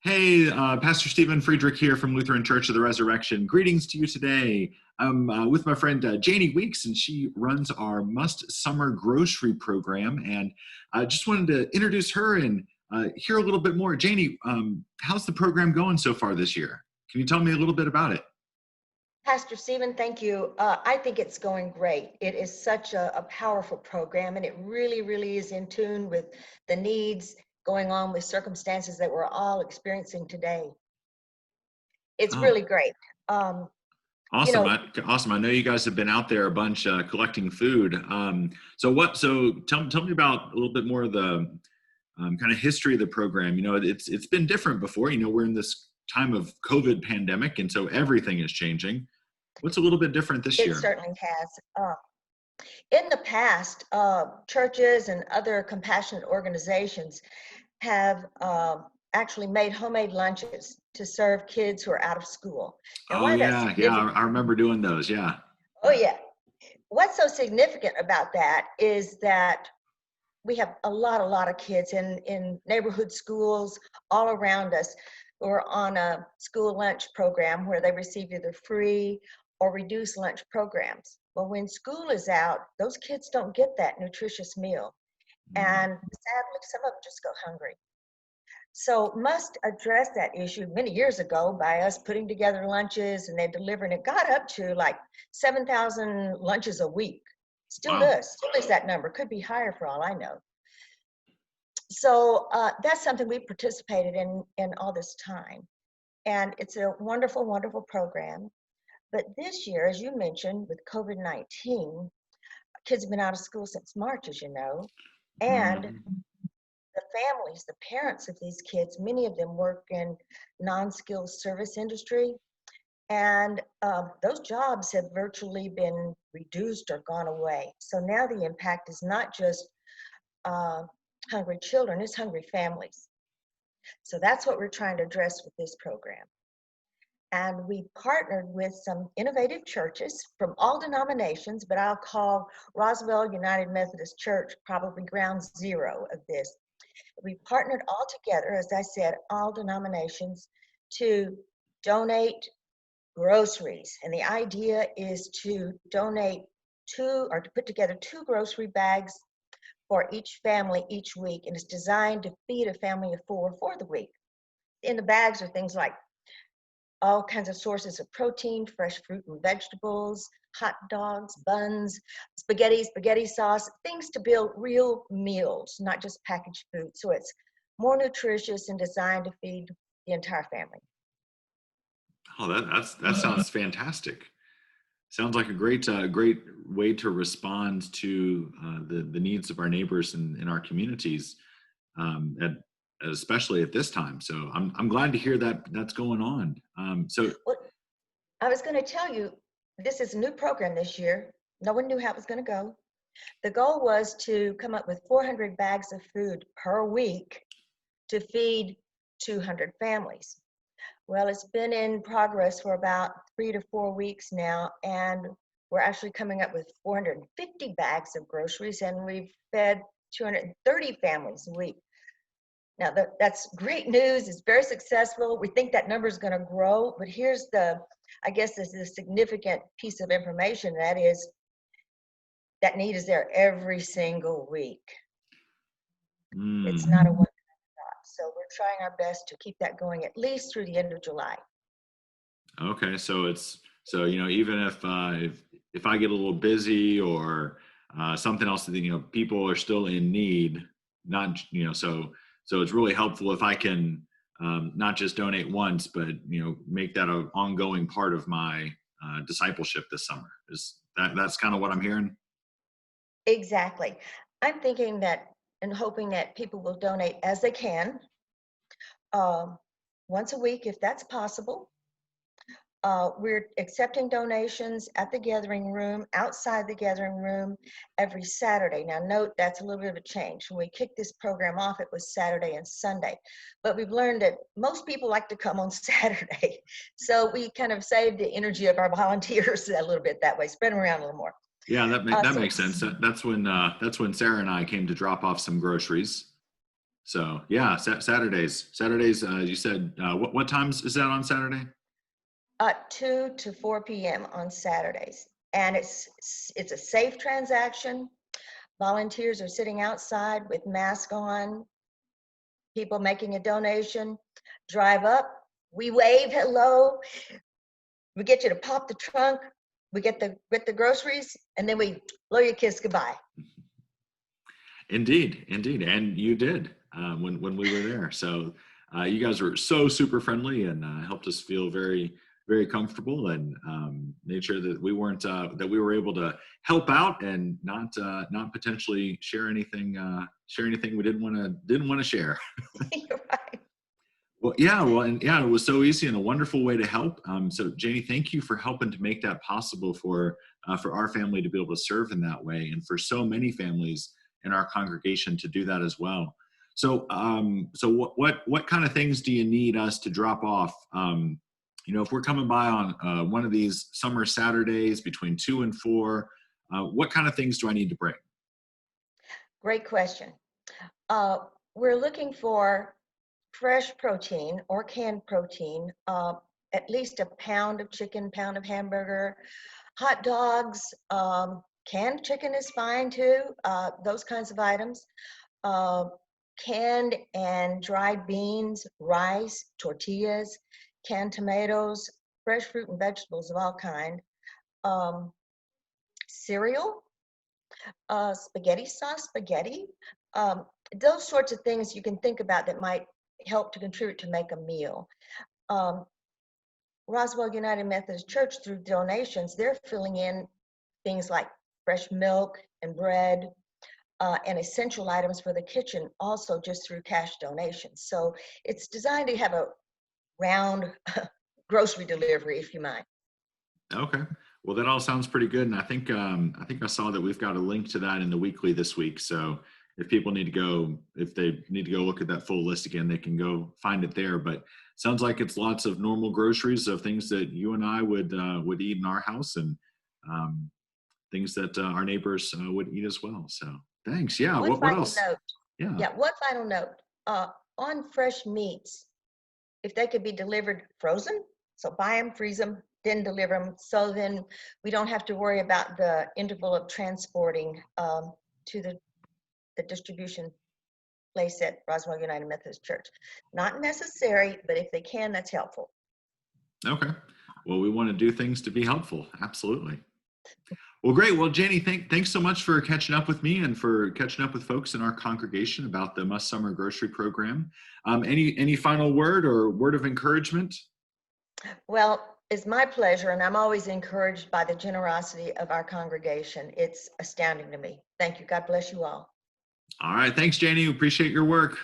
Hey, Pastor Stephen Friedrich here from Lutheran Church of the Resurrection. Greetings to you today. I'm with my friend Janie Weeks, and she runs our Must Summer Grocery program. And I just wanted to introduce her and hear a little bit more. Janie, how's the program going so far this year? Can you tell me a little bit about it? Pastor Stephen, thank you. I think it's going great. It is such a powerful program, and it really is in tune with the needs going on with circumstances that we're all experiencing today. It's Oh, really great. Um, you awesome! know, Awesome. I know you guys have been out there a bunch collecting food. So tell me about a little bit more of the kind of history of the program. You know, it's been different before. You know, we're in this time of COVID pandemic, and so everything is changing. What's a little bit different this it year? certainly has. In the past, churches and other compassionate organizations have actually made homemade lunches to serve kids who are out of school. And Oh why that's yeah, significant? I remember doing those. Yeah. Oh, yeah. What's so significant about that is that we have a lot of kids in neighborhood schools all around us who are on a school lunch program where they receive either free or reduced lunch programs. Well, when school is out, those kids don't get that nutritious meal. Mm. And sadly, some of them just go hungry. So must address that issue many years ago by us putting together lunches and they're delivering. It got up to like 7,000 lunches a week. Wow. Still is that number. Could be higher for all I know. So that's something we participated in all this time. And it's a wonderful program. But this year, as you mentioned, with COVID-19, kids have been out of school since March, as you know. And Mhm. the families, the parents of these kids, many of them work in non-skilled service industry. And those jobs have virtually been reduced or gone away. So now the impact is not just uh, hungry children, it's hungry families. So that's what we're trying to address with this program. And we partnered with some innovative churches from all denominations, but I'll call Roswell United Methodist Church probably ground zero of this. We partnered all together, as I said, all denominations, to donate groceries. And the idea is to donate two or to put together two grocery bags for each family each week. And it's designed to feed a family of four for the week. In the bags are things like all kinds of sources of protein, fresh fruit and vegetables, hot dogs, buns, spaghetti sauce, things to build real meals, not just packaged food. So it's more nutritious and designed to feed the entire family. Oh, that sounds fantastic. Sounds like a great way to respond to the needs of our neighbors in our communities, at especially at this time. So I'm glad to hear that that's going on. Well, I was going to tell you, this is a new program this year. No one knew how it was going to go. The goal was to come up with 400 bags of food per week to feed 200 families. Well, it's been in progress for about 3 to 4 weeks now, and we're actually coming up with 450 bags of groceries, and we've fed 230 families a week. Now, that's great news. It's very successful. We think that number is going to grow, but here's I guess this is a significant piece of information. That is, that need is there every single week. It's not a mm, one shot. So we're trying our best to keep that going at least through the end of July. okay, so you know, even if I get a little busy or something else that you know people are still in need, not you know, so it's really helpful if I can not just donate once, but you know, make that an ongoing part of my discipleship this summer. Is that's kind of what I'm hearing? Exactly. I'm thinking that and hoping that people will donate as they can, um, once a week if that's possible. We're accepting donations at the gathering room, outside the gathering room, every Saturday. Now, note that's a little bit of a change. When we kicked this program off, it was Saturday and Sunday. But we've learned that most people like to come on Saturday. So we kind of saved the energy of our volunteers a little bit that way, spread them around a little more. Yeah, that Uh, that so makes sense. That's when Sarah and I came to drop off some groceries. So yeah, Saturdays. You said what times is that on Saturday? 2 to 4 p.m. on Saturdays. And it's a safe transaction. Volunteers are sitting outside with masks on, people making a donation, drive up, we wave hello, we get you to pop the trunk, we get the groceries, and then we blow your kiss goodbye. Indeed, indeed, and you did when we were there. So you guys were so super friendly and helped us feel very comfortable, and made sure that we weren't that we were able to help out and not potentially share anything we didn't want to share. You're right. Well, yeah, and yeah, it was so easy and a wonderful way to help. So, Janie, thank you for helping to make that possible for our family to be able to serve in that way, and for so many families in our congregation to do that as well. So, what kind of things do you need us to drop off? If we're coming by on one of these summer Saturdays between 2 and 4, what kind of things do I need to bring? Great question. Uh, we're looking for fresh protein or canned protein, at least a pound of chicken, pound of hamburger, hot dogs, canned chicken is fine too, those kinds of items. Uh, Canned and dried beans, rice, tortillas, canned tomatoes, fresh fruit and vegetables of all kind, um, cereal, spaghetti sauce, spaghetti, um, those sorts of things you can think about that might help to contribute to make a meal. Um, Roswell United Methodist Church, through donations, they're filling in things like fresh milk and bread, and essential items for the kitchen, also just through cash donations. So it's designed to have a round grocery delivery, if you mind. Okay. Well, that all sounds pretty good, and I think I saw that we've got a link to that in the weekly this week. So if they need to go look at that full list again, they can go find it there. But sounds like it's lots of normal groceries of things that you and I would eat in our house, and um, things that our neighbors would eat as well. So thanks. Yeah. One What final else? note, Yeah. yeah, one final note, on fresh meats, if they could be delivered frozen, so buy them, freeze them, then deliver them, so then we don't have to worry about the interval of transporting to the distribution place at Roswell United Methodist Church. Not necessary, but if they can, that's helpful. Okay. Well, we want to do things to be helpful. Absolutely. Well, great. Well, Janie, thanks so much for catching up with me and for catching up with folks in our congregation about the Must Summer Grocery Program. Any final word or word of encouragement? Well, it's my pleasure, and I'm always encouraged by the generosity of our congregation. It's astounding to me. Thank you. God bless you all. All right. Thanks, Janie. Appreciate your work.